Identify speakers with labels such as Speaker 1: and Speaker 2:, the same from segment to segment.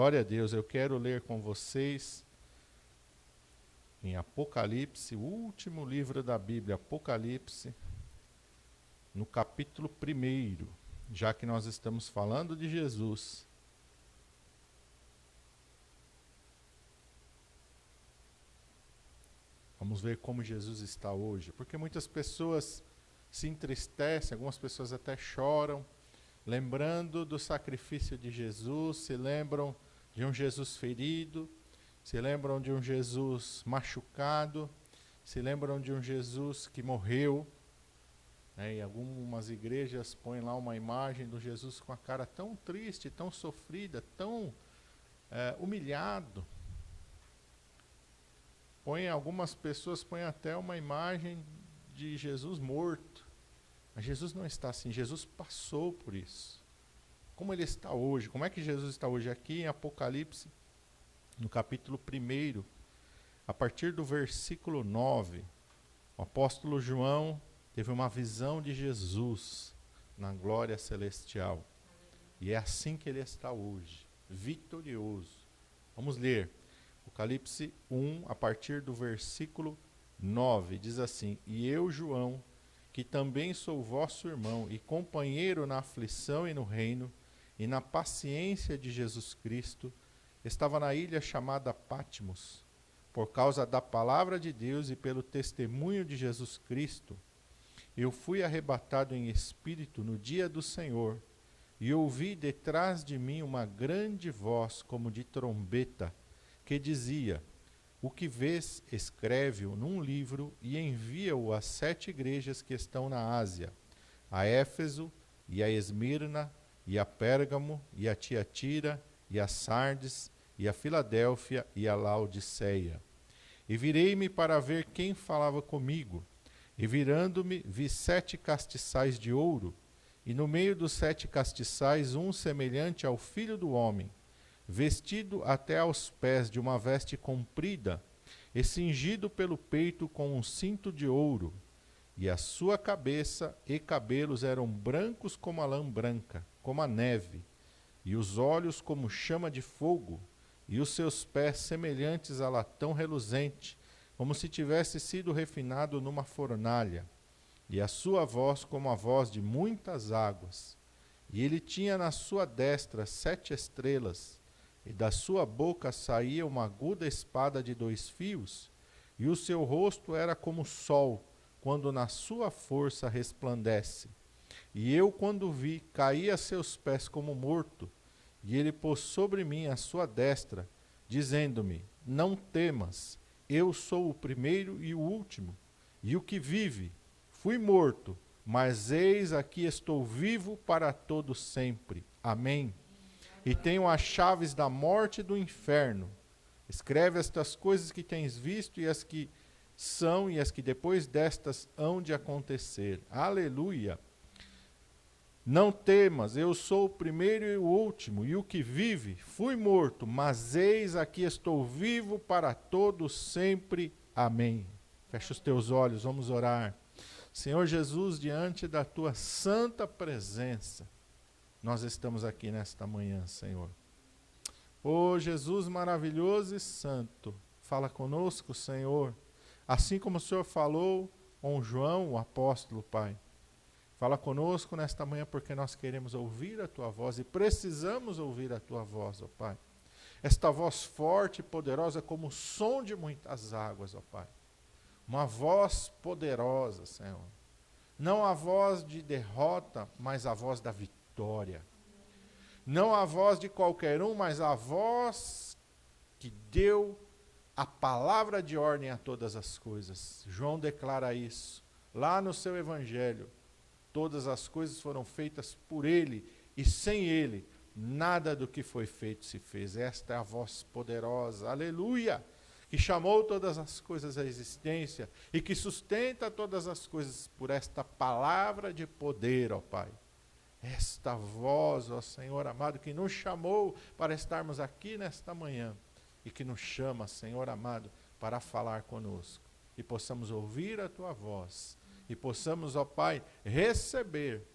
Speaker 1: Glória a Deus. Eu quero ler com vocês em Apocalipse, o último livro da Bíblia, Apocalipse, no capítulo 1, já que nós estamos falando de Jesus. Vamos ver como Jesus está hoje, porque muitas pessoas se entristecem, algumas pessoas até choram, lembrando do sacrifício de Jesus, se lembram de um Jesus ferido, se lembram de um Jesus machucado, se lembram de um Jesus que morreu. Em algumas igrejas põem lá uma imagem do Jesus com a cara tão triste, tão sofrida, tão humilhado. Algumas pessoas põem até uma imagem de Jesus morto. Mas Jesus não está assim, Jesus passou por isso. Como ele está hoje? Como é que Jesus está hoje? Aqui em Apocalipse, no capítulo 1, a partir do versículo 9, o apóstolo João teve uma visão de Jesus na glória celestial. E é assim que ele está hoje, vitorioso. Vamos ler. Apocalipse 1, a partir do versículo 9, diz assim: E eu, João, que também sou vosso irmão e companheiro na aflição e no reino, e na paciência de Jesus Cristo, estava na ilha chamada Patmos, por causa da palavra de Deus e pelo testemunho de Jesus Cristo. Eu fui arrebatado em espírito no dia do Senhor, e ouvi detrás de mim uma grande voz como de trombeta, que dizia: O que vês, escreve-o num livro e envia-o às 7 igrejas que estão na Ásia, a Éfeso, e a Esmirna, e a Pérgamo, e a Tiatira, e a Sardes, e a Filadélfia, e a Laodiceia. E virei-me para ver quem falava comigo, e virando-me, vi 7 castiçais de ouro, e no meio dos 7 castiçais um semelhante ao Filho do Homem, vestido até aos pés de uma veste comprida, e cingido pelo peito com um cinto de ouro, e a sua cabeça e cabelos eram brancos como a lã branca, como a neve, e os olhos como chama de fogo, e os seus pés semelhantes a latão reluzente, como se tivesse sido refinado numa fornalha, e a sua voz como a voz de muitas águas. E ele tinha na sua destra 7 estrelas, e da sua boca saía uma aguda espada de 2 fios, e o seu rosto era como o sol, quando na sua força resplandece. E eu, quando vi, caí a seus pés como morto, e ele pôs sobre mim a sua destra, dizendo-me: Não temas, eu sou o primeiro e o último, e o que vive. Fui morto, mas eis aqui estou vivo para todo sempre. Amém. E tenho as chaves da morte e do inferno. Escreve estas coisas que tens visto e as que são e as que depois destas hão de acontecer. Aleluia! Não temas, eu sou o primeiro e o último, e o que vive. Fui morto, mas eis aqui estou vivo para todo sempre. Amém. Fecha os teus olhos, vamos orar. Senhor Jesus, diante da tua santa presença, nós estamos aqui nesta manhã, Senhor. Ó Jesus maravilhoso e santo, fala conosco, Senhor, assim como o Senhor falou com João, o apóstolo, Pai. Fala conosco nesta manhã porque nós queremos ouvir a tua voz e precisamos ouvir a tua voz, ó Pai. Esta voz forte e poderosa como o som de muitas águas, ó Pai. Uma voz poderosa, Senhor. Não a voz de derrota, mas a voz da vitória. Não a voz de qualquer um, mas a voz que deu a palavra de ordem a todas as coisas. João declara isso lá no seu evangelho. Todas as coisas foram feitas por ele, e sem ele, nada do que foi feito se fez. Esta é a voz poderosa, aleluia, que chamou todas as coisas à existência e que sustenta todas as coisas por esta palavra de poder, ó Pai. Esta voz, ó Senhor amado, que nos chamou para estarmos aqui nesta manhã e que nos chama, Senhor amado, para falar conosco. E possamos ouvir a Tua voz e possamos, ó Pai, receber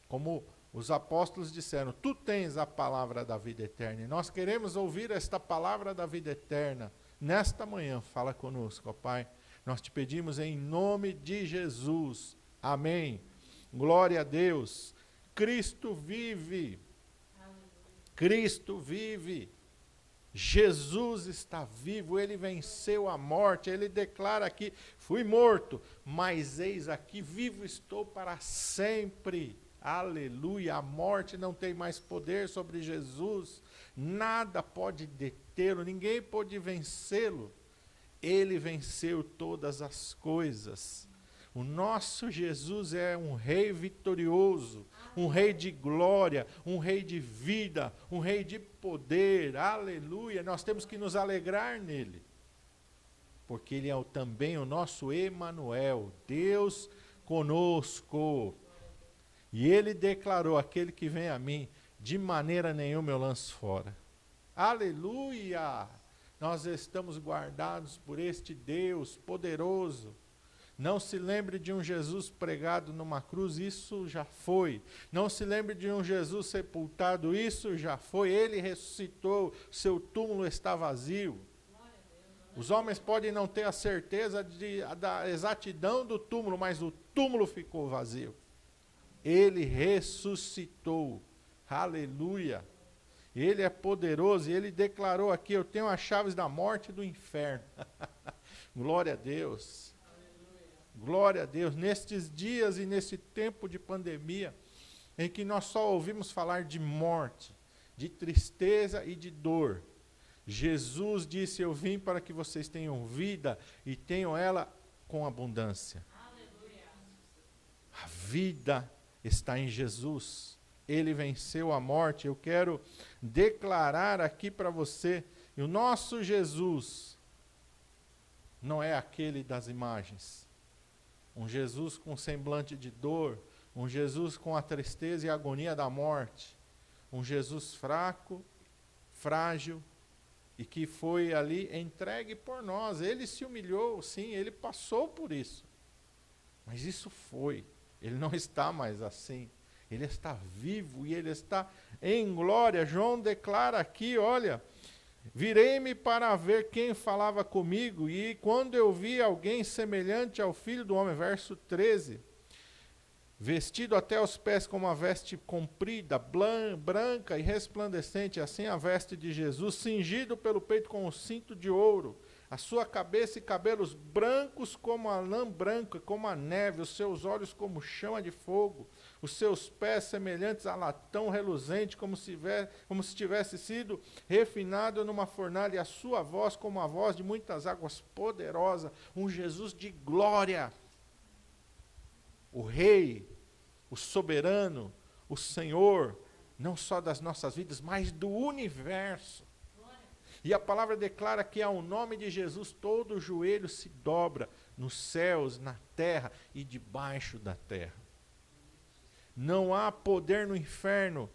Speaker 1: como Os apóstolos disseram: tu tens a palavra da vida eterna. E nós queremos ouvir esta palavra da vida eterna. Nesta manhã, fala conosco, ó Pai. Nós te pedimos em nome de Jesus. Amém. Glória a Deus. Cristo vive. Cristo vive. Jesus está vivo, ele venceu a morte, ele declara aqui: fui morto, mas eis aqui, vivo estou para sempre. Aleluia, a morte não tem mais poder sobre Jesus, nada pode detê-lo, ninguém pode vencê-lo. Ele venceu todas as coisas. O nosso Jesus é um rei vitorioso, um rei de glória, um rei de vida, um rei de poder. Aleluia! Nós temos que nos alegrar nele. Porque ele é também o nosso Emanuel, Deus conosco. E ele declarou: aquele que vem a mim, de maneira nenhuma eu lanço fora. Aleluia! Nós estamos guardados por este Deus poderoso. Não se lembre de um Jesus pregado numa cruz, isso já foi. Não se lembre de um Jesus sepultado, isso já foi. Ele ressuscitou, seu túmulo está vazio. Os homens podem não ter a certeza da exatidão do túmulo, mas o túmulo ficou vazio. Ele ressuscitou. Aleluia. Ele é poderoso e ele declarou aqui: eu tenho as chaves da morte e do inferno. Glória a Deus. Glória a Deus. Nestes dias e nesse tempo de pandemia, em que nós só ouvimos falar de morte, de tristeza e de dor, Jesus disse: eu vim para que vocês tenham vida e tenham ela com abundância. Aleluia. A vida está em Jesus. Ele venceu a morte. Eu quero declarar aqui para você: e o nosso Jesus não é aquele das imagens. Um Jesus com semblante de dor, um Jesus com a tristeza e a agonia da morte, um Jesus fraco, frágil, e que foi ali entregue por nós. Ele se humilhou, sim, ele passou por isso. Mas isso foi. Ele não está mais assim. Ele está vivo e ele está em glória. João declara aqui, olha: virei-me para ver quem falava comigo, e quando eu vi alguém semelhante ao Filho do Homem, verso 13, vestido até os pés com uma veste comprida, branca e resplandecente, assim a veste de Jesus, cingido pelo peito com um cinto de ouro, a sua cabeça e cabelos brancos como a lã branca, como a neve, os seus olhos como chama de fogo, os seus pés semelhantes a latão reluzente, como se tivesse sido refinado numa fornalha, e a sua voz como a voz de muitas águas, poderosa. Um Jesus de glória. O Rei, o Soberano, o Senhor, não só das nossas vidas, mas do universo. E a palavra declara que ao nome de Jesus todo o joelho se dobra, nos céus, na terra e debaixo da terra. Não há poder no inferno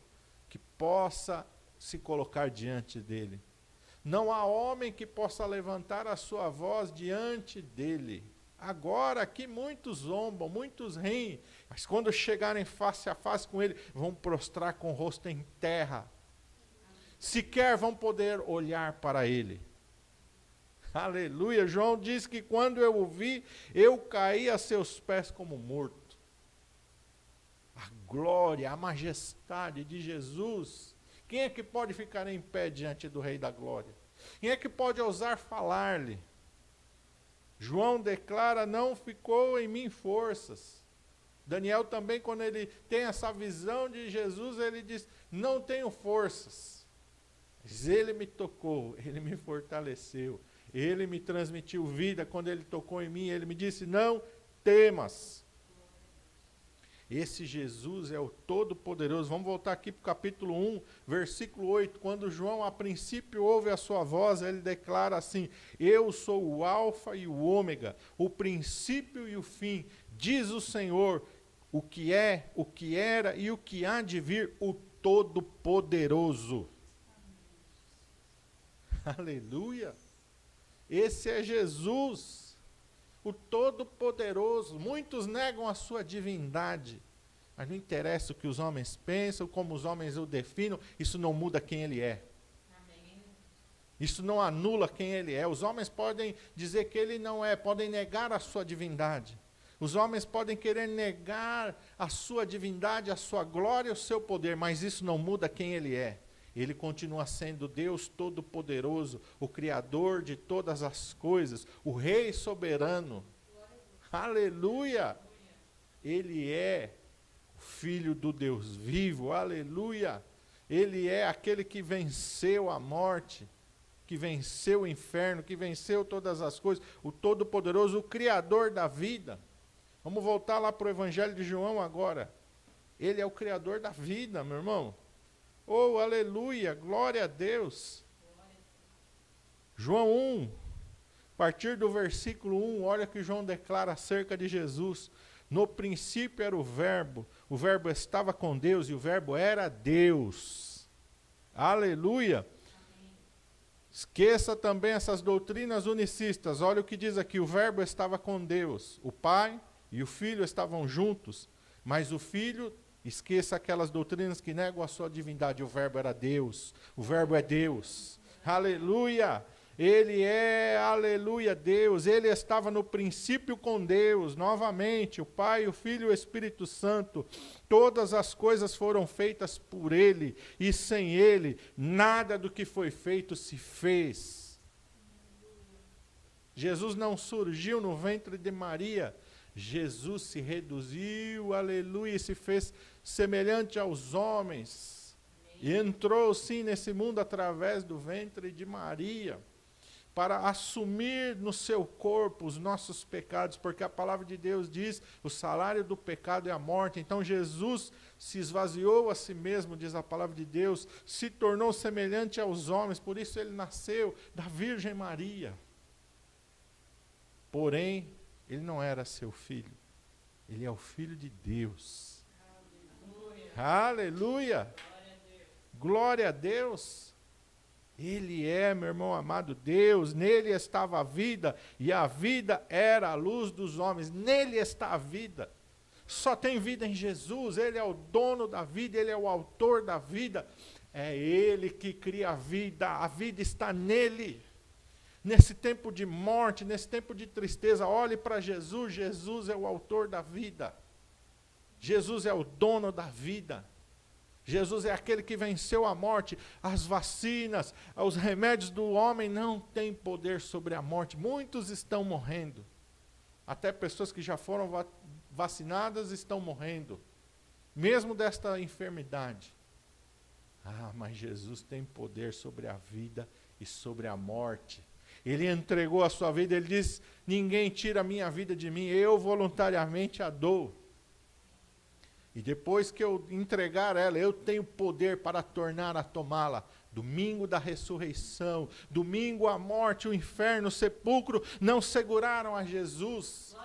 Speaker 1: que possa se colocar diante dele. Não há homem que possa levantar a sua voz diante dele. Agora aqui muitos zombam, muitos riem, mas quando chegarem face a face com ele, vão prostrar com o rosto em terra. Sequer vão poder olhar para ele. Aleluia. João diz que quando eu o vi, eu caí a seus pés como morto. A glória, a majestade de Jesus. Quem é que pode ficar em pé diante do Rei da Glória? Quem é que pode ousar falar-lhe? João declara: não ficou em mim forças. Daniel também, quando ele tem essa visão de Jesus, ele diz: não tenho forças. Mas ele me tocou, ele me fortaleceu, ele me transmitiu vida. Quando ele tocou em mim, ele me disse: não temas. Esse Jesus é o Todo-Poderoso. Vamos voltar aqui para o capítulo 1, versículo 8. Quando João, a princípio, ouve a sua voz, ele declara assim: eu sou o Alfa e o Ômega, o princípio e o fim, diz o Senhor, o que é, o que era e o que há de vir, o Todo-Poderoso. Aleluia! Esse é Jesus, o Todo-Poderoso. Muitos negam a sua divindade, Mas não interessa o que os homens pensam, como os homens o definem, isso não muda quem ele é. Isso não anula quem ele é. Os homens podem dizer que ele não é, podem negar a sua divindade. Os homens podem querer negar a sua divindade, a sua glória, o seu poder, mas isso não muda quem ele é. Ele continua sendo Deus Todo-Poderoso, o Criador de todas as coisas, o Rei soberano. Aleluia! Ele é o Filho do Deus vivo, aleluia! Ele é aquele que venceu a morte, que venceu o inferno, que venceu todas as coisas, o Todo-Poderoso, o Criador da vida. Vamos voltar lá para o Evangelho de João agora. Ele é o Criador da vida, meu irmão. Oh, aleluia, glória a Deus. João 1, a partir do versículo 1, olha que João declara acerca de Jesus. No princípio era o Verbo estava com Deus e o Verbo era Deus. Aleluia. Esqueça também essas doutrinas unicistas. Olha o que diz aqui, o Verbo estava com Deus. O Pai e o Filho estavam juntos, mas o Filho, esqueça aquelas doutrinas que negam a sua divindade. O Verbo era Deus, o Verbo é Deus. Aleluia! Ele é, aleluia, Deus. Ele estava no princípio com Deus, novamente, o Pai, o Filho e o Espírito Santo. Todas as coisas foram feitas por Ele, e sem Ele, nada do que foi feito se fez. Jesus não surgiu no ventre de Maria, Jesus se reduziu, aleluia, e se fez semelhante aos homens. E entrou sim nesse mundo através do ventre de Maria, para assumir no seu corpo os nossos pecados, porque a palavra de Deus diz, o salário do pecado é a morte. Então Jesus se esvaziou a si mesmo, diz a palavra de Deus, se tornou semelhante aos homens, por isso ele nasceu da Virgem Maria. Porém, ele não era seu filho, ele é o Filho de Deus. Aleluia! Glória a Deus! Ele é, meu irmão amado, Deus, nele estava a vida, e a vida era a luz dos homens, nele está a vida. Só tem vida em Jesus, ele é o dono da vida, ele é o autor da vida, é ele que cria a vida está nele. Nesse tempo de morte, nesse tempo de tristeza, olhe para Jesus, Jesus é o autor da vida. Jesus é o dono da vida. Jesus é aquele que venceu a morte. As vacinas, os remédios do homem não têm poder sobre a morte. Muitos estão morrendo. Até pessoas que já foram vacinadas estão morrendo. Mesmo desta enfermidade. Ah, mas Jesus tem poder sobre a vida e sobre a morte. Ele entregou a sua vida, ele diz, ninguém tira a minha vida de mim, eu voluntariamente a dou. E depois que eu entregar ela, eu tenho poder para tornar a tomá-la. Domingo da ressurreição, domingo a morte, o inferno, o sepulcro, não seguraram a Jesus.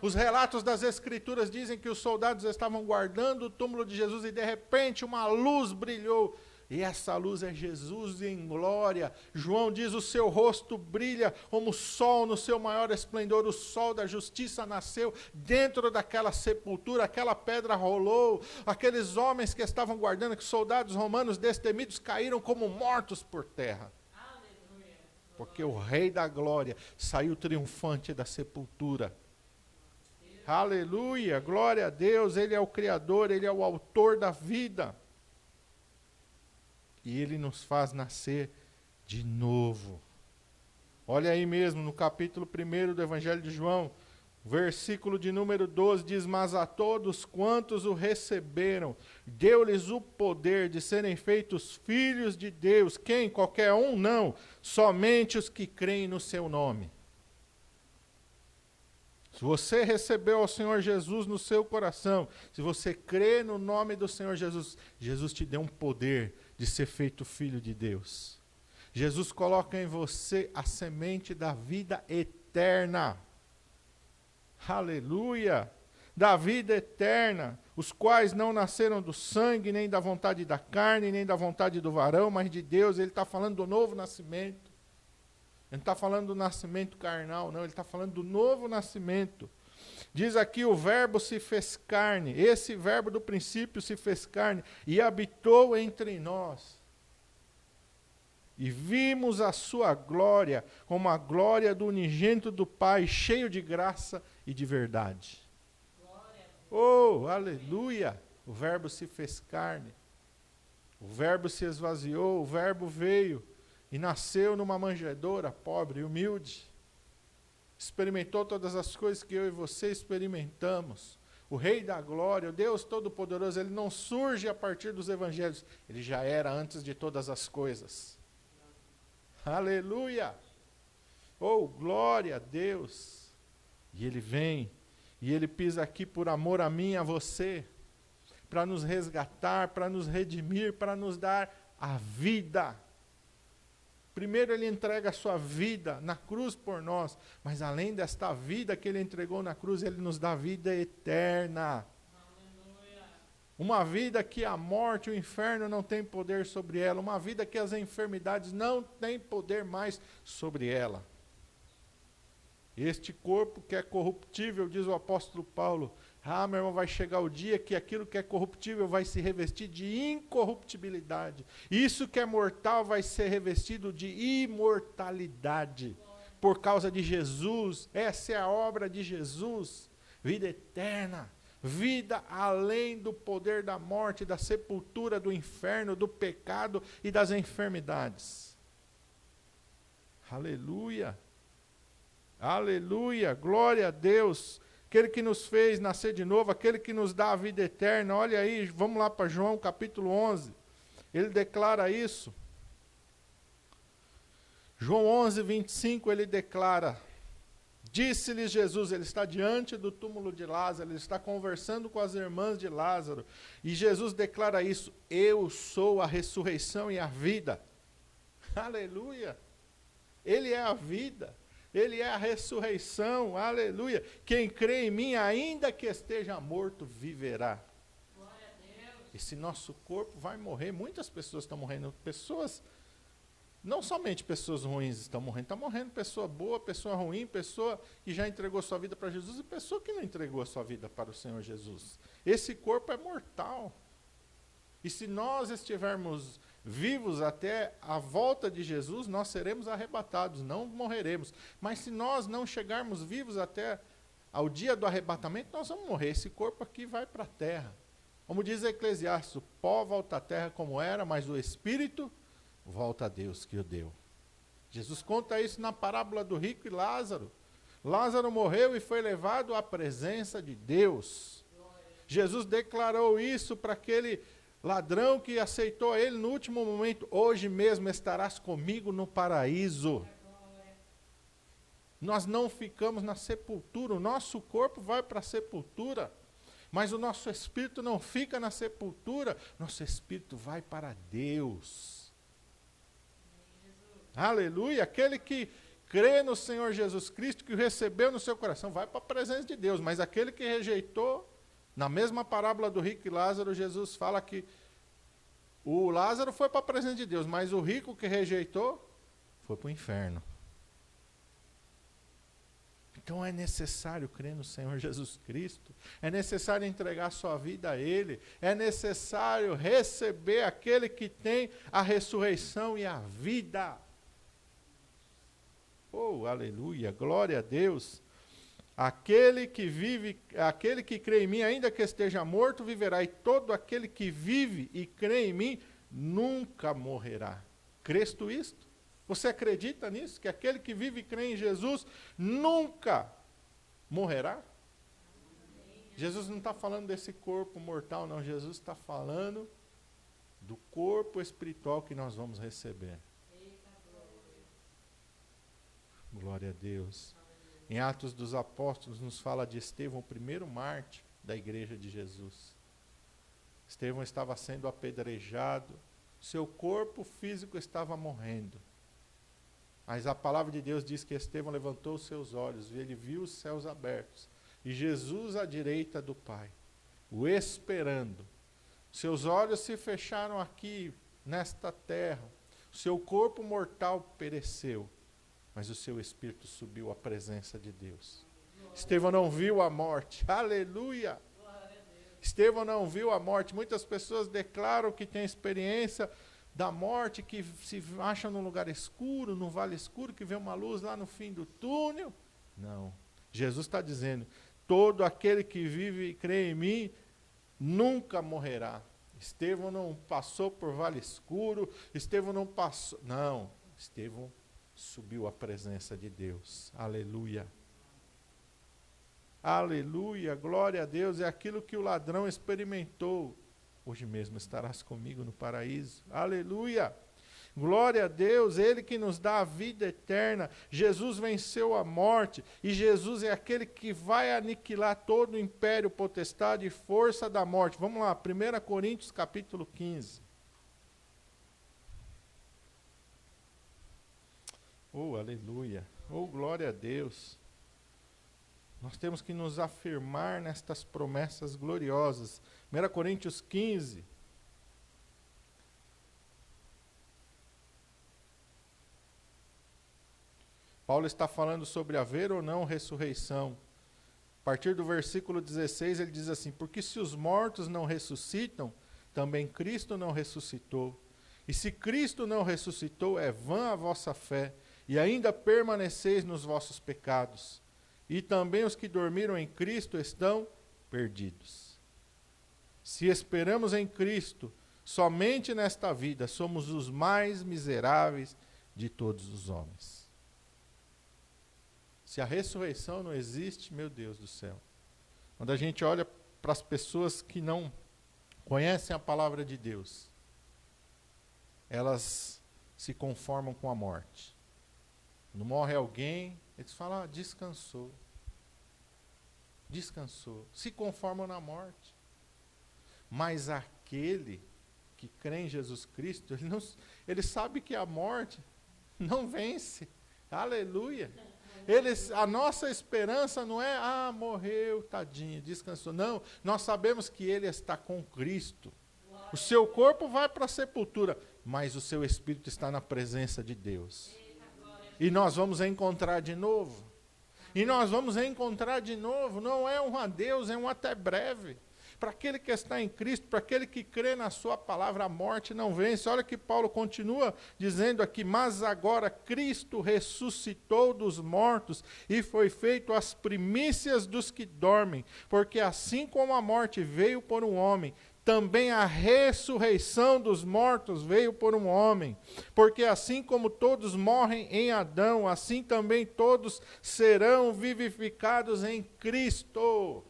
Speaker 1: Os relatos das Escrituras dizem que os soldados estavam guardando o túmulo de Jesus e de repente uma luz brilhou. E essa luz é Jesus em glória. João diz, o seu rosto brilha como o sol no seu maior esplendor. O sol da justiça nasceu dentro daquela sepultura, aquela pedra rolou. Aqueles homens que estavam guardando, que soldados romanos destemidos, caíram como mortos por terra. Aleluia. Porque o Rei da Glória saiu triunfante da sepultura. Aleluia, glória a Deus, Ele é o Criador, Ele é o autor da vida. E Ele nos faz nascer de novo. Olha aí mesmo, no capítulo 1 do Evangelho de João, versículo de número 12, diz, mas a todos quantos o receberam, deu-lhes o poder de serem feitos filhos de Deus. Quem? Qualquer um? Não. Somente os que creem no seu nome. Se você recebeu ao Senhor Jesus no seu coração, se você crê no nome do Senhor Jesus, Jesus te deu um poder de ser feito filho de Deus. Jesus coloca em você a semente da vida eterna. Aleluia! Da vida eterna, os quais não nasceram do sangue, nem da vontade da carne, nem da vontade do varão, mas de Deus. Ele está falando do novo nascimento. Ele não está falando do nascimento carnal, não. Ele está falando do novo nascimento. Diz aqui: o verbo se fez carne. Esse verbo do princípio se fez carne e habitou entre nós. E vimos a sua glória, como a glória do unigênito do Pai, cheio de graça e de verdade. Oh, aleluia! O verbo se fez carne. O verbo se esvaziou, o verbo veio e nasceu numa manjedoura, pobre e humilde. Experimentou todas as coisas que eu e você experimentamos. O Rei da Glória, o Deus Todo-Poderoso, ele não surge a partir dos evangelhos. Ele já era antes de todas as coisas. Aleluia! Oh, glória a Deus! E ele vem, e ele pisa aqui por amor a mim e a você, para nos resgatar, para nos redimir, para nos dar a vida. Primeiro ele entrega a sua vida na cruz por nós, mas além desta vida que ele entregou na cruz, ele nos dá vida eterna. Uma vida que a morte, o inferno não tem poder sobre ela. Uma vida que as enfermidades não têm poder mais sobre ela. Este corpo que é corruptível, diz o apóstolo Paulo, meu irmão, vai chegar o dia que aquilo que é corruptível vai se revestir de incorruptibilidade. Isso que é mortal vai ser revestido de imortalidade. Por causa de Jesus. Essa é a obra de Jesus. Vida eterna. Vida além do poder da morte, da sepultura, do inferno, do pecado e das enfermidades. Aleluia! Aleluia! Glória a Deus! Aquele que nos fez nascer de novo, aquele que nos dá a vida eterna. Olha aí, vamos lá para João capítulo 11. Ele declara isso. João 11, 25, ele declara: disse-lhes Jesus, ele está diante do túmulo de Lázaro, ele está conversando com as irmãs de Lázaro, e Jesus declara isso: eu sou a ressurreição e a vida. Aleluia! Ele é a vida, ele é a ressurreição, aleluia. Quem crê em mim, ainda que esteja morto, viverá. Glória a Deus. Esse nosso corpo vai morrer, muitas pessoas estão morrendo, pessoas... Não somente pessoas ruins estão morrendo, está morrendo pessoa boa, pessoa ruim, pessoa que já entregou sua vida para Jesus e pessoa que não entregou a sua vida para o Senhor Jesus. Esse corpo é mortal. E se nós estivermos vivos até a volta de Jesus, nós seremos arrebatados, não morreremos. Mas se nós não chegarmos vivos até ao dia do arrebatamento, nós vamos morrer. Esse corpo aqui vai para a terra. Como diz Eclesiastes, o pó volta à terra como era, mas o Espírito volta a Deus que o deu. Jesus conta isso na parábola do rico e Lázaro. Lázaro morreu e foi levado à presença de Deus. Jesus declarou isso para aquele ladrão que aceitou ele no último momento: hoje mesmo estarás comigo no paraíso. Nós não ficamos na sepultura, o nosso corpo vai para a sepultura, mas o nosso espírito não fica na sepultura, nosso espírito vai para Deus. Aleluia! Aquele que crê no Senhor Jesus Cristo, que o recebeu no seu coração, vai para a presença de Deus. Mas aquele que rejeitou, na mesma parábola do rico e Lázaro, Jesus fala que o Lázaro foi para a presença de Deus, mas o rico que rejeitou, foi para o inferno. Então é necessário crer no Senhor Jesus Cristo, é necessário entregar sua vida a Ele, é necessário receber aquele que tem a ressurreição e a vida. Oh, aleluia, glória a Deus. Aquele que vive, aquele que crê em mim, ainda que esteja morto, viverá. E todo aquele que vive e crê em mim, nunca morrerá. Crês tu isto? Você acredita nisso? Que aquele que vive e crê em Jesus, nunca morrerá? Jesus não está falando desse corpo mortal, não. Jesus está falando do corpo espiritual que nós vamos receber. Glória a Deus. Em Atos dos Apóstolos nos fala de Estevão, o primeiro mártir da igreja de Jesus. Estevão estava sendo apedrejado, seu corpo físico estava morrendo. Mas a palavra de Deus diz que Estevão levantou os seus olhos e ele viu os céus abertos e Jesus à direita do Pai, o esperando. Seus olhos se fecharam aqui nesta terra, seu corpo mortal pereceu, mas o seu espírito subiu à presença de Deus. Estevão não viu a morte. Aleluia! Estevão não viu a morte. Muitas pessoas declaram que têm experiência da morte, que se acham num lugar escuro, num vale escuro, que vê uma luz lá no fim do túnel. Não. Jesus está dizendo, todo aquele que vive e crê em mim, nunca morrerá. Estevão não passou por vale escuro, Estevão não passou... Não, Estevão subiu à presença de Deus. Aleluia. Aleluia, glória a Deus. É aquilo que o ladrão experimentou. Hoje mesmo estarás comigo no paraíso. Aleluia. Glória a Deus, Ele que nos dá a vida eterna. Jesus venceu a morte. E Jesus é aquele que vai aniquilar todo o império, potestade e força da morte. Vamos lá, 1 Coríntios capítulo 15. Oh, aleluia. Oh, glória a Deus. Nós temos que nos afirmar nestas promessas gloriosas. 1 Coríntios 15. Paulo está falando sobre haver ou não ressurreição. A partir do versículo 16 ele diz assim, porque se os mortos não ressuscitam, também Cristo não ressuscitou. E se Cristo não ressuscitou, é vã a vossa fé, e ainda permaneceis nos vossos pecados. E também os que dormiram em Cristo estão perdidos. Se esperamos em Cristo, somente nesta vida, somos os mais miseráveis de todos os homens. Se a ressurreição não existe, meu Deus do céu. Quando a gente olha para as pessoas que não conhecem a palavra de Deus, elas se conformam com a morte. Quando morre alguém, eles falam, descansou. Descansou. Se conformam na morte. Mas aquele que crê em Jesus Cristo, ele sabe que a morte não vence. Aleluia. A nossa esperança não é, morreu, tadinho, descansou. Não, nós sabemos que ele está com Cristo. O seu corpo vai para a sepultura, mas o seu espírito está na presença de Deus. E nós vamos encontrar de novo. E nós vamos encontrar de novo. Não é um adeus, é um até breve. Para aquele que está em Cristo, para aquele que crê na sua palavra, a morte não vence. Olha que Paulo continua dizendo aqui, mas agora Cristo ressuscitou dos mortos e foi feito as primícias dos que dormem, porque assim como a morte veio por um homem, também a ressurreição dos mortos veio por um homem. Porque assim como todos morrem em Adão, assim também todos serão vivificados em Cristo.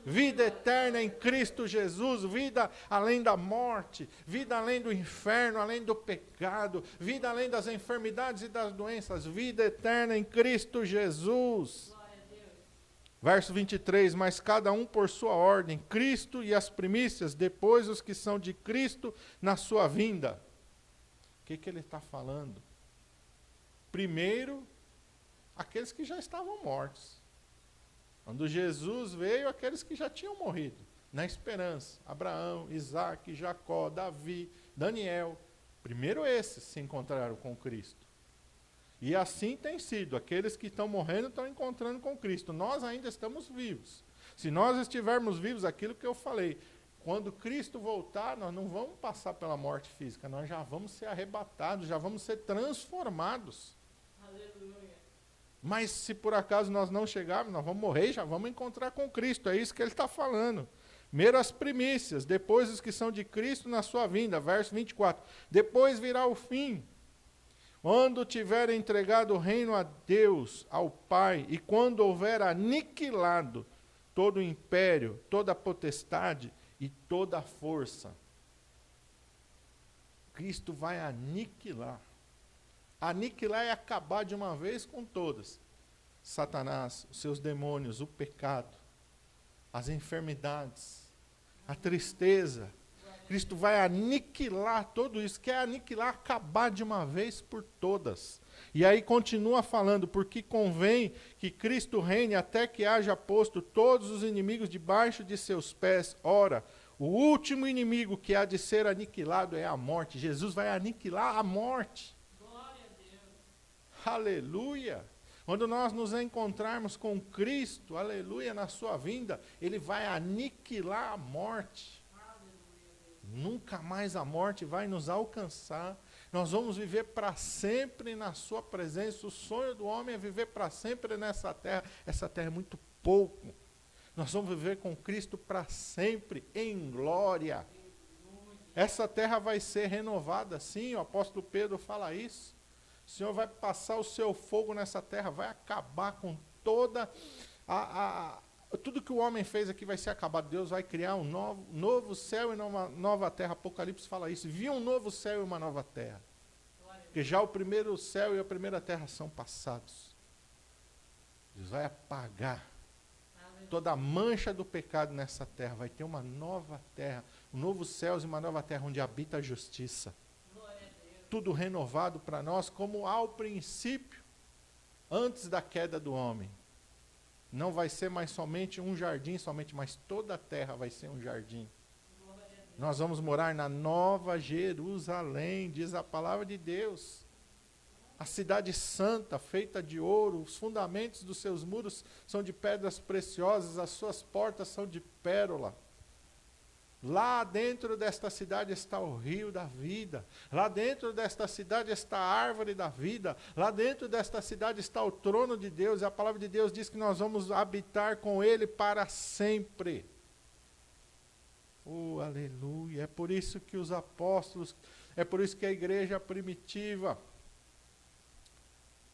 Speaker 1: Vida eterna em Cristo Jesus, vida além da morte, vida além do inferno, além do pecado, vida além das enfermidades e das doenças, vida eterna em Cristo Jesus. Verso 23, mas cada um por sua ordem, Cristo e as primícias, depois os que são de Cristo na sua vinda. O que ele está falando? Primeiro, aqueles que já estavam mortos. Quando Jesus veio, aqueles que já tinham morrido, na esperança. Abraão, Isaac, Jacó, Davi, Daniel. Primeiro esses se encontraram com Cristo. E assim tem sido. Aqueles que estão morrendo estão encontrando com Cristo. Nós ainda estamos vivos. Se nós estivermos vivos, aquilo que eu falei, quando Cristo voltar, nós não vamos passar pela morte física, nós já vamos ser arrebatados, já vamos ser transformados. Aleluia. Mas se por acaso nós não chegarmos, nós vamos morrer e já vamos encontrar com Cristo. É isso que ele está falando. Primeiro as primícias, depois os que são de Cristo na sua vinda. Verso 24. Depois virá o fim. Quando tiver entregado o reino a Deus, ao Pai, e quando houver aniquilado todo o império, toda a potestade e toda a força. Cristo vai aniquilar. Aniquilar é acabar de uma vez com todas. Satanás, os seus demônios, o pecado, as enfermidades, a tristeza. Cristo vai aniquilar tudo isso, quer aniquilar, acabar de uma vez por todas. E aí continua falando, porque convém que Cristo reine até que haja posto todos os inimigos debaixo de seus pés. Ora, o último inimigo que há de ser aniquilado é a morte. Jesus vai aniquilar a morte. Aleluia! Quando nós nos encontrarmos com Cristo, aleluia, na sua vinda, Ele vai aniquilar a morte. Nunca mais a morte vai nos alcançar. Nós vamos viver para sempre na sua presença. O sonho do homem é viver para sempre nessa terra. Essa terra é muito pouco. Nós vamos viver com Cristo para sempre, em glória. Essa terra vai ser renovada, sim, o apóstolo Pedro fala isso. O Senhor vai passar o seu fogo nessa terra, vai acabar com toda tudo que o homem fez aqui vai ser acabado. Deus vai criar um novo céu e uma nova terra. Apocalipse fala isso. Vi um novo céu e uma nova terra. Porque já o primeiro céu e a primeira terra são passados. Deus vai apagar toda a mancha do pecado nessa terra. Vai ter uma nova terra, um novo céu e uma nova terra onde habita a justiça. Tudo renovado para nós como ao princípio, antes da queda do homem. Não vai ser mais somente um jardim, mas toda a terra vai ser um jardim. Nós vamos morar na Nova Jerusalém, diz a palavra de Deus. A cidade santa, feita de ouro, os fundamentos dos seus muros são de pedras preciosas, as suas portas são de pérola. Lá dentro desta cidade está o rio da vida. Lá dentro desta cidade está a árvore da vida. Lá dentro desta cidade está o trono de Deus. E a palavra de Deus diz que nós vamos habitar com Ele para sempre. Oh, aleluia. É por isso que os apóstolos, é por isso que a igreja primitiva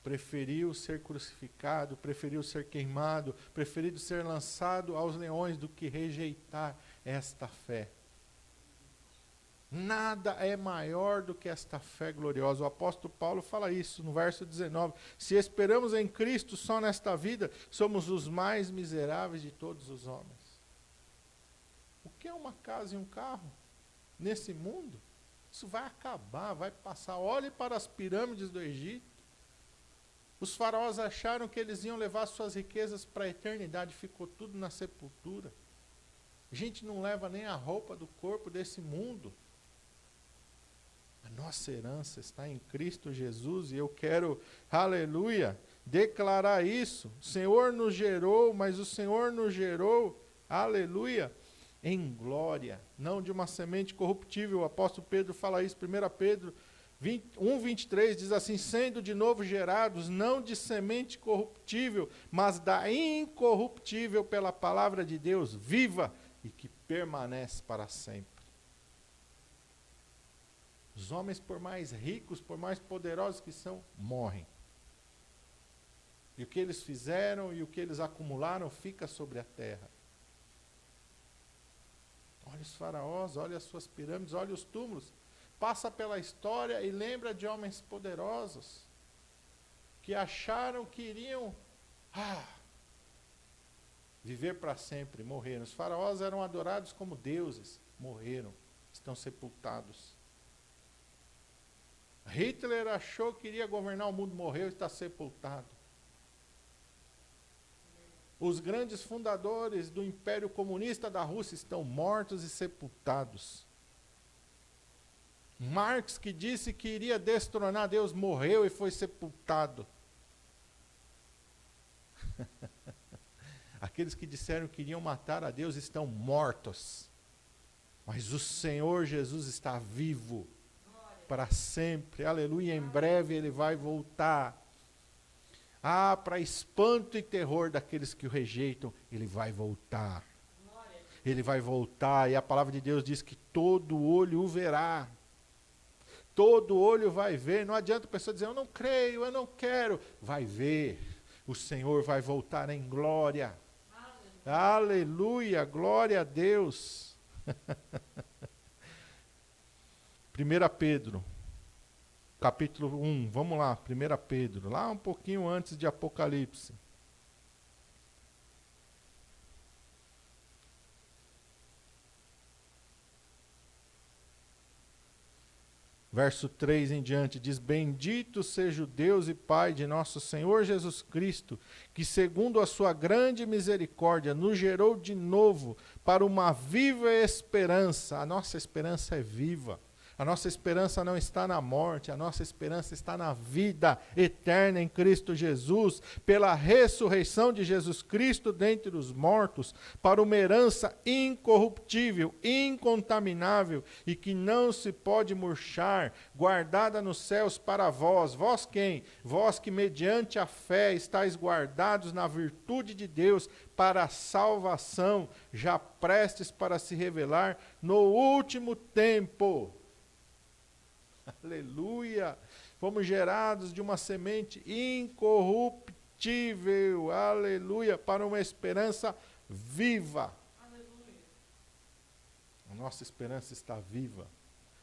Speaker 1: preferiu ser crucificado, preferiu ser queimado, preferiu ser lançado aos leões do que rejeitar esta fé. Nada é maior do que esta fé gloriosa. O apóstolo Paulo fala isso no verso 19. Se esperamos em Cristo só nesta vida, somos os mais miseráveis de todos os homens. O que é uma casa e um carro nesse mundo? Isso vai acabar, vai passar. Olhe para as pirâmides do Egito. Os faraós acharam que eles iam levar suas riquezas para a eternidade, ficou tudo na sepultura. A gente não leva nem a roupa do corpo desse mundo. A nossa herança está em Cristo Jesus e eu quero, aleluia, declarar isso. O Senhor nos gerou, mas o Senhor nos gerou, aleluia, em glória, não de uma semente corruptível. O apóstolo Pedro fala isso, 1 Pedro 1:23 diz assim: sendo de novo gerados, não de semente corruptível, mas da incorruptível pela palavra de Deus, viva e que permanece para sempre. Os homens, por mais ricos, por mais poderosos que são, morrem. E o que eles fizeram e o que eles acumularam fica sobre a terra. Olha os faraós, olha as suas pirâmides, olha os túmulos. Passa pela história e lembra de homens poderosos que acharam que iriam viver para sempre, morreram. Os faraós eram adorados como deuses, morreram, estão sepultados. Hitler achou que iria governar o mundo, morreu, está sepultado. Os grandes fundadores do Império Comunista da Rússia estão mortos e sepultados. Marx, que disse que iria destronar Deus, morreu e foi sepultado. Aqueles que disseram que iriam matar a Deus estão mortos. Mas o Senhor Jesus está vivo para sempre. Aleluia, em breve Ele vai voltar. Para espanto e terror daqueles que o rejeitam, Ele vai voltar. Ele vai voltar, e a palavra de Deus diz que todo olho o verá. Todo olho vai ver. Não adianta a pessoa dizer, eu não creio, eu não quero. Vai ver. O Senhor vai voltar em glória. Aleluia, glória a Deus. 1 Pedro, capítulo 1, vamos lá, 1 Pedro, lá um pouquinho antes de Apocalipse. Verso 3 em diante, diz: bendito seja o Deus e Pai de nosso Senhor Jesus Cristo, que segundo a sua grande misericórdia nos gerou de novo para uma viva esperança. A nossa esperança é viva. A nossa esperança não está na morte, a nossa esperança está na vida eterna em Cristo Jesus, pela ressurreição de Jesus Cristo dentre os mortos, para uma herança incorruptível, incontaminável e que não se pode murchar, guardada nos céus para vós. Vós quem? Vós que mediante a fé estáis guardados na virtude de Deus para a salvação, já prestes para se revelar no último tempo. Aleluia! Fomos gerados de uma semente incorruptível, aleluia, para uma esperança viva. Aleluia. A nossa esperança está viva.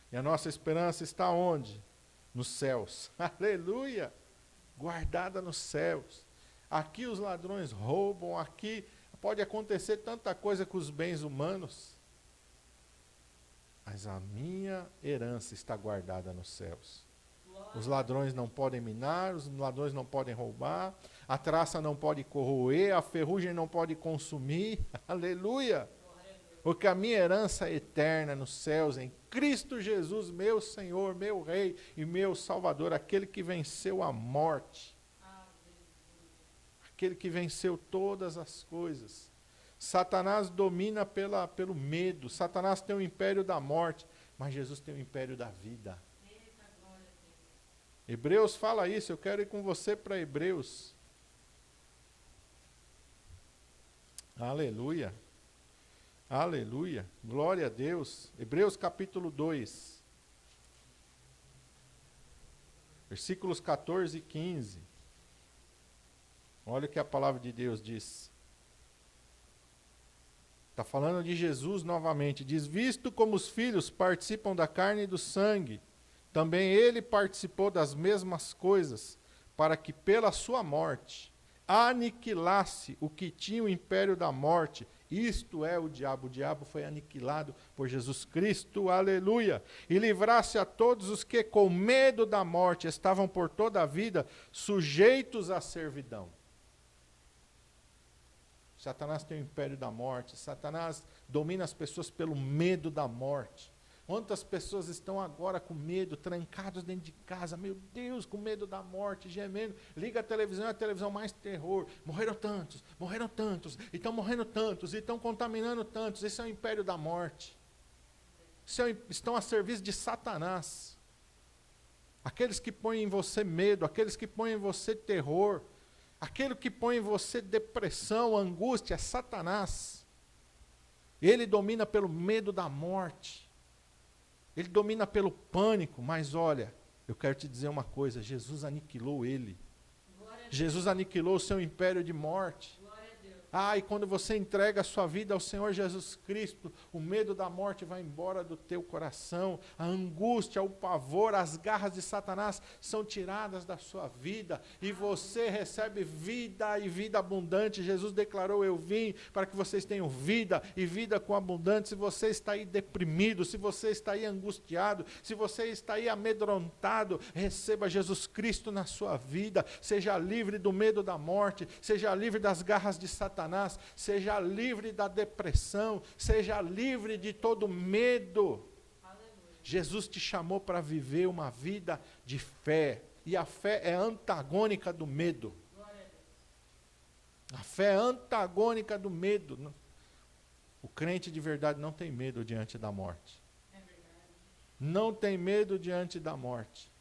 Speaker 1: E a nossa esperança está onde? Nos céus. Aleluia! Guardada nos céus. Aqui os ladrões roubam, aqui pode acontecer tanta coisa com os bens humanos. Mas a minha herança está guardada nos céus. Os ladrões não podem minar, os ladrões não podem roubar, a traça não pode corroer, a ferrugem não pode consumir. Aleluia! Porque a minha herança é eterna nos céus, em Cristo Jesus, meu Senhor, meu Rei e meu Salvador, aquele que venceu a morte. Aquele que venceu todas as coisas. Satanás domina pelo medo. Satanás tem o império da morte, mas Jesus tem o império da vida. Hebreus fala isso, eu quero ir com você para Hebreus. Aleluia. Aleluia. Glória a Deus. Hebreus capítulo 2. Versículos 14 e 15. Olha o que a palavra de Deus diz. Está falando de Jesus novamente. Diz, visto como os filhos participam da carne e do sangue, também ele participou das mesmas coisas, para que pela sua morte aniquilasse o que tinha o império da morte, isto é o diabo. O diabo foi aniquilado por Jesus Cristo, aleluia, e livrasse a todos os que com medo da morte estavam por toda a vida sujeitos à servidão. Satanás tem o império da morte. Satanás domina as pessoas pelo medo da morte. Quantas pessoas estão agora com medo, trancados dentro de casa, meu Deus, com medo da morte, gemendo. Liga a televisão, é a televisão mais terror. Morreram tantos, e estão morrendo tantos, e estão contaminando tantos. Esse é o império da morte. Estão a serviço de Satanás. Aqueles que põem em você medo, aqueles que põem em você terror, aquele que põe em você depressão, angústia, é Satanás. Ele domina pelo medo da morte. Ele domina pelo pânico. Mas olha, eu quero te dizer uma coisa, Jesus aniquilou ele. Jesus aniquilou o seu império de morte. E quando você entrega a sua vida ao Senhor Jesus Cristo, o medo da morte vai embora do teu coração, a angústia, o pavor, as garras de Satanás são tiradas da sua vida, e você recebe vida e vida abundante. Jesus declarou, eu vim para que vocês tenham vida e vida com abundância. Se você está aí deprimido, se você está aí angustiado, se você está aí amedrontado, receba Jesus Cristo na sua vida, seja livre do medo da morte, seja livre das garras de Satanás, seja livre da depressão, seja livre de todo medo. Aleluia. Jesus te chamou para viver uma vida de fé, e a fé é antagônica do medo. A fé é antagônica do medo. O crente de verdade não tem medo diante da morte. É verdade. Não tem medo diante da morte.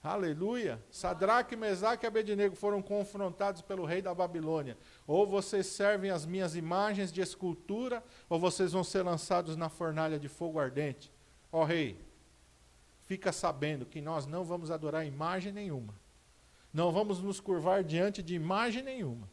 Speaker 1: Aleluia. Sadraque, Mesaque e Abednego foram confrontados pelo rei da Babilônia. Ou vocês servem as minhas imagens de escultura, ou vocês vão ser lançados na fornalha de fogo ardente. Ó rei, fica sabendo que nós não vamos adorar imagem nenhuma. Não vamos nos curvar diante de imagem nenhuma.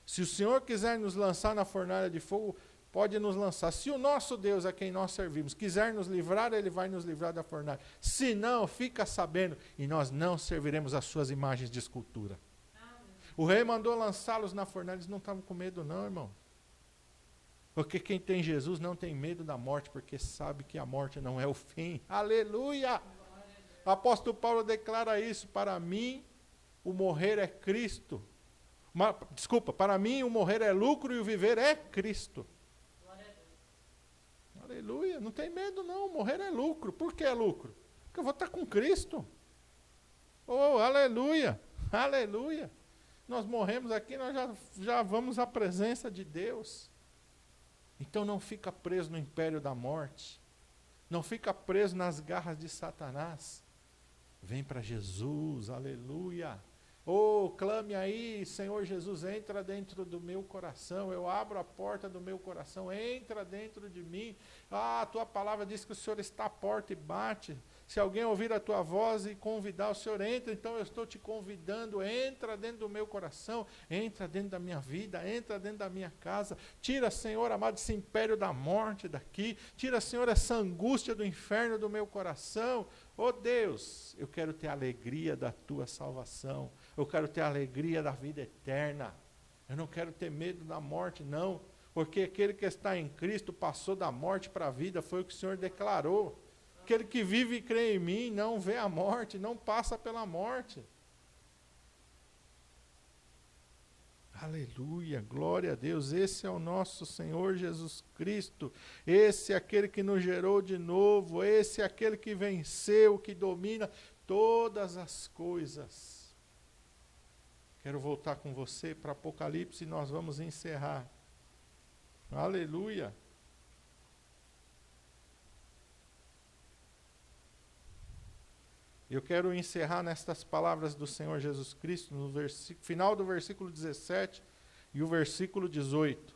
Speaker 1: Se o Senhor quiser nos lançar na fornalha de fogo, pode nos lançar. Se o nosso Deus, a quem nós servimos, quiser nos livrar, Ele vai nos livrar da fornalha. Se não, fica sabendo, e nós não serviremos as suas imagens de escultura. O rei mandou lançá-los na fornalha. Eles não estavam com medo não, irmão. Porque quem tem Jesus não tem medo da morte, porque sabe que a morte não é o fim. Aleluia! O apóstolo Paulo declara isso, para mim o morrer é Cristo. Para mim o morrer é lucro e o viver é Cristo. Aleluia. Não tem medo não, morrer é lucro. Por que é lucro? Porque eu vou estar com Cristo. Oh, aleluia, aleluia. Nós morremos aqui, nós já vamos à presença de Deus. Então não fica preso no império da morte. Não fica preso nas garras de Satanás. Vem para Jesus, aleluia. Oh, clame aí, Senhor Jesus, entra dentro do meu coração. Eu abro a porta do meu coração, entra dentro de mim. Ah, a tua palavra diz que o Senhor está à porta e bate. Se alguém ouvir a tua voz e convidar, o Senhor entra, então eu estou te convidando, entra dentro do meu coração, entra dentro da minha vida, entra dentro da minha casa. Tira, Senhor amado, esse império da morte daqui. Tira, Senhor, essa angústia do inferno do meu coração. Oh Deus, eu quero ter a alegria da tua salvação. Eu quero ter a alegria da vida eterna. Eu não quero ter medo da morte, não. Porque aquele que está em Cristo passou da morte para a vida, foi o que o Senhor declarou. Aquele que vive e crê em mim não vê a morte, não passa pela morte. Aleluia, glória a Deus. Esse é o nosso Senhor Jesus Cristo. Esse é aquele que nos gerou de novo. Esse é aquele que venceu, que domina todas as coisas. Quero voltar com você para Apocalipse e nós vamos encerrar. Aleluia. Eu quero encerrar nestas palavras do Senhor Jesus Cristo, no final do versículo 17 e o versículo 18.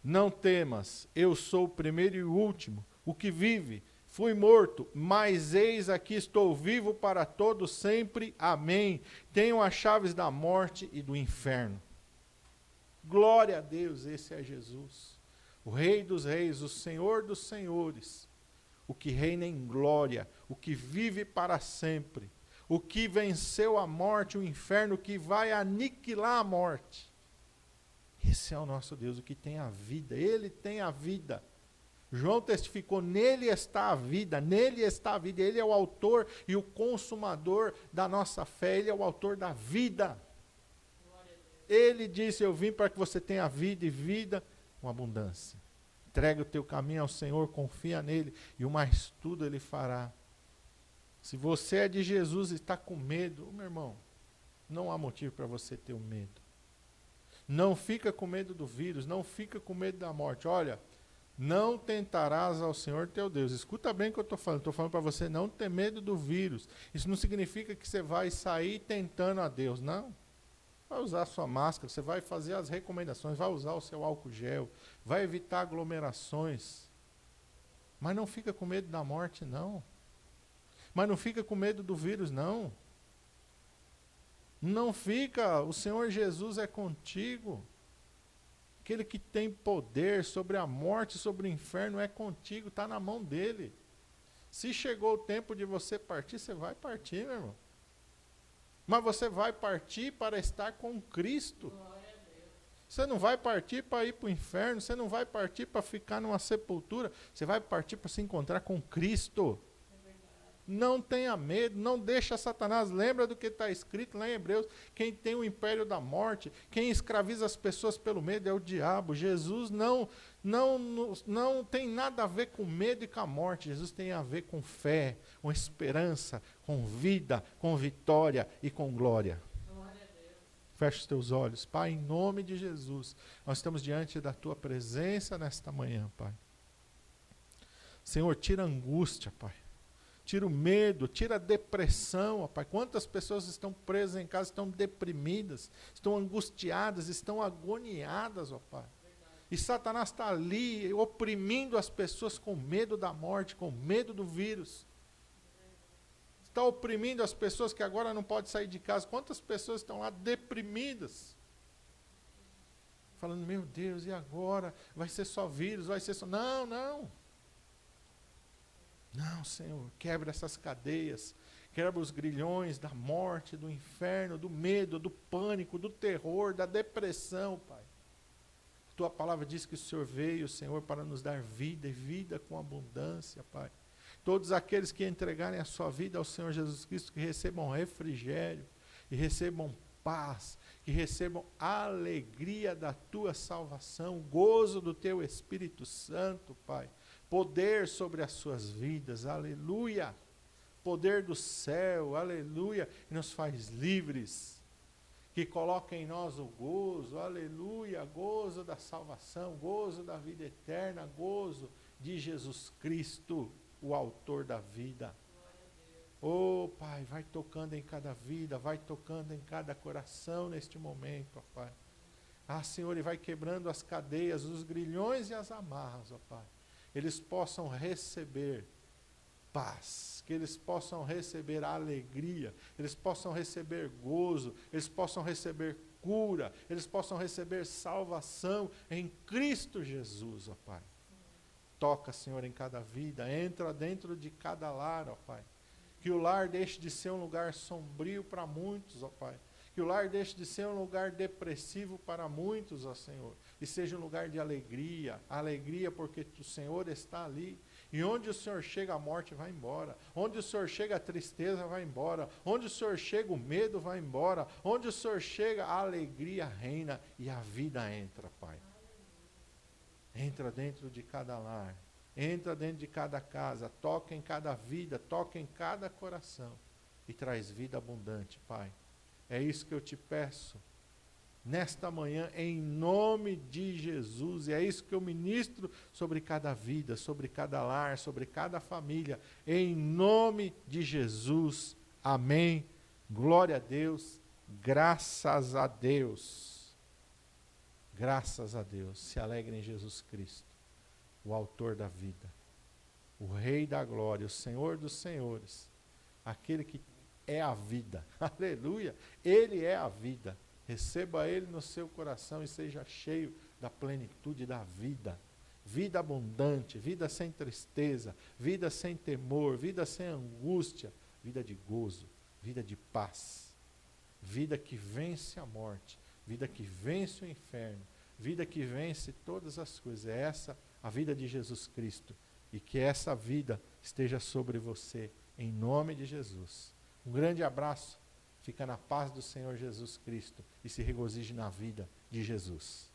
Speaker 1: Não temas, eu sou o primeiro e o último, o que vive. Fui morto, mas eis aqui estou vivo para todo sempre. Amém. Tenho as chaves da morte e do inferno. Glória a Deus, esse é Jesus. O Rei dos Reis, o Senhor dos Senhores. O que reina em glória, o que vive para sempre, o que venceu a morte, o inferno, o que vai aniquilar a morte. Esse é o nosso Deus, o que tem a vida, Ele tem a vida. João testificou, nele está a vida, nele está a vida. Ele é o autor e o consumador da nossa fé, Ele é o autor da vida. Ele disse, eu vim para que você tenha vida e vida com abundância. Entrega o teu caminho ao Senhor, confia nele, e o mais tudo Ele fará. Se você é de Jesus e está com medo, meu irmão, não há motivo para você ter o medo. Não fica com medo do vírus, não fica com medo da morte. Olha, não tentarás ao Senhor teu Deus. Escuta bem o que eu estou falando para você, não ter medo do vírus. Isso não significa que você vai sair tentando a Deus, não. Vai usar a sua máscara, você vai fazer as recomendações, vai usar o seu álcool gel, vai evitar aglomerações. Mas não fica com medo da morte, não. Mas não fica com medo do vírus, não. Não fica, o Senhor Jesus é contigo. Aquele que tem poder sobre a morte, sobre o inferno, é contigo, está na mão dele. Se chegou o tempo de você partir, você vai partir, meu irmão. Mas você vai partir para estar com Cristo. Você não vai partir para ir para o inferno, você não vai partir para ficar numa sepultura, você vai partir para se encontrar com Cristo. Não tenha medo, não deixa Satanás. Lembra do que está escrito lá em Hebreus? Quem tem o império da morte, quem escraviza as pessoas pelo medo é o diabo. Jesus não tem nada a ver com medo e com a morte. Jesus tem a ver com fé, com esperança, com vida, com vitória e com glória. Feche os teus olhos. Pai, em nome de Jesus, nós estamos diante da tua presença nesta manhã, Pai. Senhor, tira a angústia, Pai. Tira o medo, tira a depressão, ó Pai. Quantas pessoas estão presas em casa, estão deprimidas, estão angustiadas, estão agoniadas, ó Pai. E Satanás está ali oprimindo as pessoas com medo da morte, com medo do vírus. Está oprimindo as pessoas que agora não podem sair de casa. Quantas pessoas estão lá deprimidas? Falando, meu Deus, e agora? Vai ser só vírus, vai ser só... Não. Não, Senhor, quebra essas cadeias, quebra os grilhões da morte, do inferno, do medo, do pânico, do terror, da depressão, Pai. Tua palavra diz que o Senhor veio, Senhor, para nos dar vida e vida com abundância, Pai. Todos aqueles que entregarem a sua vida ao Senhor Jesus Cristo, que recebam refrigério, e recebam paz, que recebam a alegria da tua salvação, gozo do teu Espírito Santo, Pai. poder sobre as suas vidas, aleluia. Poder do céu, aleluia, que nos faz livres, que coloca em nós o gozo, aleluia, gozo da salvação, gozo da vida eterna, gozo de Jesus Cristo, o autor da vida. Oh, Pai, vai tocando em cada vida, vai tocando em cada coração neste momento, ó Pai. Ah, Senhor, e vai quebrando as cadeias, os grilhões e as amarras, ó Pai. Eles possam receber paz, que eles possam receber alegria, eles possam receber gozo, eles possam receber cura, eles possam receber salvação em Cristo Jesus, ó Pai. Toca, Senhor, em cada vida, entra dentro de cada lar, ó Pai. Que o lar deixe de ser um lugar sombrio para muitos, ó Pai. Que o lar deixe de ser um lugar depressivo para muitos, ó Senhor. E seja um lugar de alegria, alegria porque o Senhor está ali. E onde o Senhor chega, a morte vai embora. Onde o Senhor chega, a tristeza vai embora. Onde o Senhor chega, o medo vai embora. Onde o Senhor chega, a alegria reina e a vida entra, Pai. Entra dentro de cada lar. Entra dentro de cada casa, toca em cada vida, toca em cada coração e traz vida abundante, Pai. É isso que eu te peço nesta manhã, em nome de Jesus. E é isso que eu ministro sobre cada vida, sobre cada lar, sobre cada família, em nome de Jesus. Amém. Glória a Deus. Graças a Deus. Graças a Deus. Se alegre em Jesus Cristo, o autor da vida, o Rei da glória, o Senhor dos senhores, aquele que é a vida. Aleluia! Ele é a vida. Receba Ele no seu coração e seja cheio da plenitude da vida. Vida abundante, vida sem tristeza, vida sem temor, vida sem angústia, vida de gozo, vida de paz. Vida que vence a morte, vida que vence o inferno, vida que vence todas as coisas. É essa a vida de Jesus Cristo. E que essa vida esteja sobre você, em nome de Jesus. Um grande abraço. Fica na paz do Senhor Jesus Cristo e se regozije na vida de Jesus.